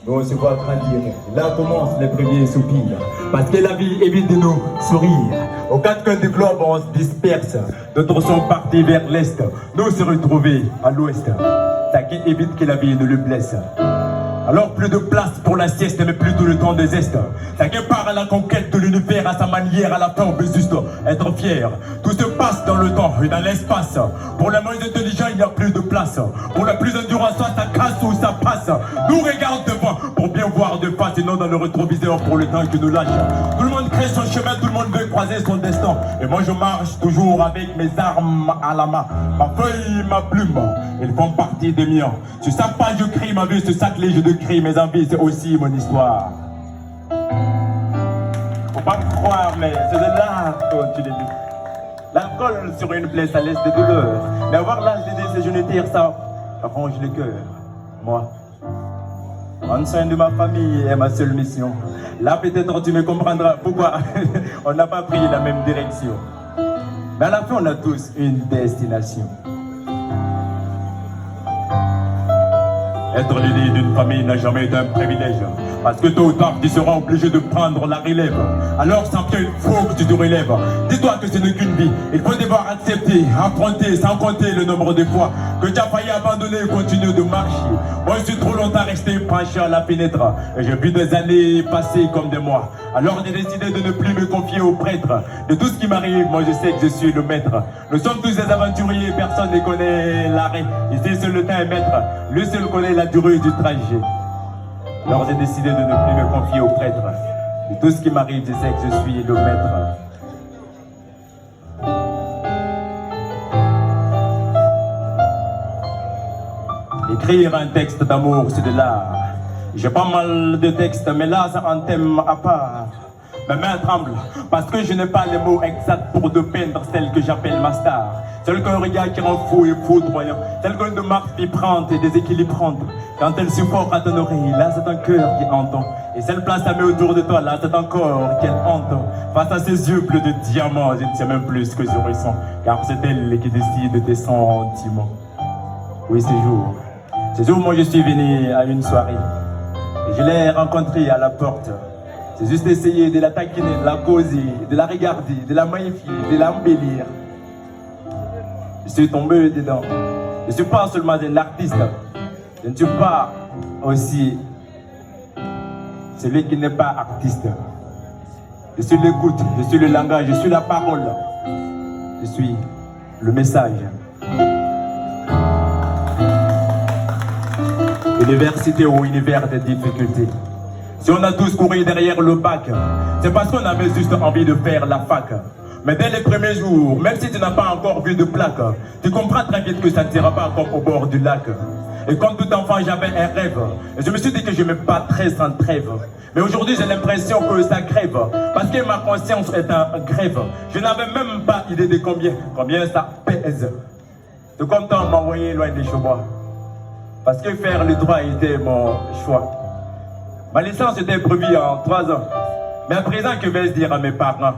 Nous on se voit grandir, là commencent les premiers soupirs. Parce que la vie évite de nous sourire. Aux quatre coins du globe on se disperse. D'autres sont partis vers l'est, nous se retrouver à l'ouest. Ça qui évite que la vie ne le blesse. Alors plus de place pour la sieste, mais plutôt le temps des zestes. Chacun part à la conquête de l'univers à sa manière, à la fin on peut juste être fier. Tout se passe dans le temps et dans l'espace. Pour les moins intelligents, il n'y a plus de place. Pour la plus endurant, soit ça casse ou ça passe. Nous regarde devant pour bien voir de face et non dans le rétroviseur pour le temps qui nous lâche. Tout le monde crée son chemin, tout le monde veut croiser son destin. Et moi je marche toujours avec mes armes à la main. Ma feuille, ma plume, ils font partie des miens. Sur sa page je crie ma vie, sur chaque ligne je crie mes envies, c'est aussi mon histoire. Faut pas me croire, mais c'est de l'art quand tu les dis. L'alcool sur une plaie, ça laisse des douleurs. Mais avoir l'âge d'aider ces jeunes terres, ça arrange le cœur. Moi, prendre soin de ma famille est ma seule mission. Là, peut-être tu me comprendras pourquoi on n'a pas pris la même direction. Mais à la fin, on a tous une destination. Être l'idée d'une famille n'a jamais été un privilège. Parce que tôt ou tard, tu seras obligé de prendre la relève. Alors, sans bien, il faut que tu te relèves. Dis-toi que ce n'est qu'une vie. Il faut devoir accepter, affronter, sans compter le nombre de fois que tu as failli abandonner et continuer de marcher. Moi, je suis trop longtemps resté penché à la fenêtre. Et j'ai vu des années passer comme des mois. Alors, j'ai décidé de ne plus me confier aux prêtres. De tout ce qui m'arrive, moi, je sais que je suis le maître. Nous sommes tous des aventuriers, personne ne connaît l'arrêt. Ici, seul le temps est maître. Lui seul connaît la durée du trajet. Alors j'ai décidé de ne plus me confier aux prêtres. De tout ce qui m'arrive, je sais que je suis le maître. Écrire un texte d'amour, c'est de l'art. J'ai pas mal de textes, mais là, c'est un thème à part. Mes mains tremblent, parce que je n'ai pas les mots exacts pour de peindre celle que j'appelle ma star. Celle qu'un regard qui rend fou et foudroyant. Celle qu'une marque vibrante et déséquilibrante. Quand elle supporte à ton oreille, là c'est un cœur qui entend. Et celle place sa main autour de toi, là c'est un corps qu'elle entend. Face à ses yeux bleus de diamant, je ne sais même plus ce que je ressens. Car c'est elle qui décide tes sentiments. Oui, ce jour, moi je suis venu à une soirée. Et je l'ai rencontrée à la porte. J'ai juste essayé de la taquiner, de la causer, de la regarder, de la magnifier, de l'embellir. Je suis tombé dedans. Je ne suis pas seulement un artiste. Je ne suis pas aussi celui qui n'est pas artiste. Je suis l'écoute, je suis le langage, je suis la parole. Je suis le message. Université ou univers des difficultés. Si on a tous couru derrière le bac, c'est parce qu'on avait juste envie de faire la fac. Mais dès les premiers jours, même si tu n'as pas encore vu de plaque, tu comprends très vite que ça ne sera pas comme au bord du lac. Et comme tout enfant, j'avais un rêve. Et je me suis dit que je me battrais sans trêve. Mais aujourd'hui, j'ai l'impression que ça crève. Parce que ma conscience est en grève. Je n'avais même pas idée de combien ça pèse. Tout comme toi, m'a envoyé loin des chevaux. Parce que faire le droit était mon choix. Ma licence était prévue en 3 ans. Mais à présent, que vais-je dire à mes parents?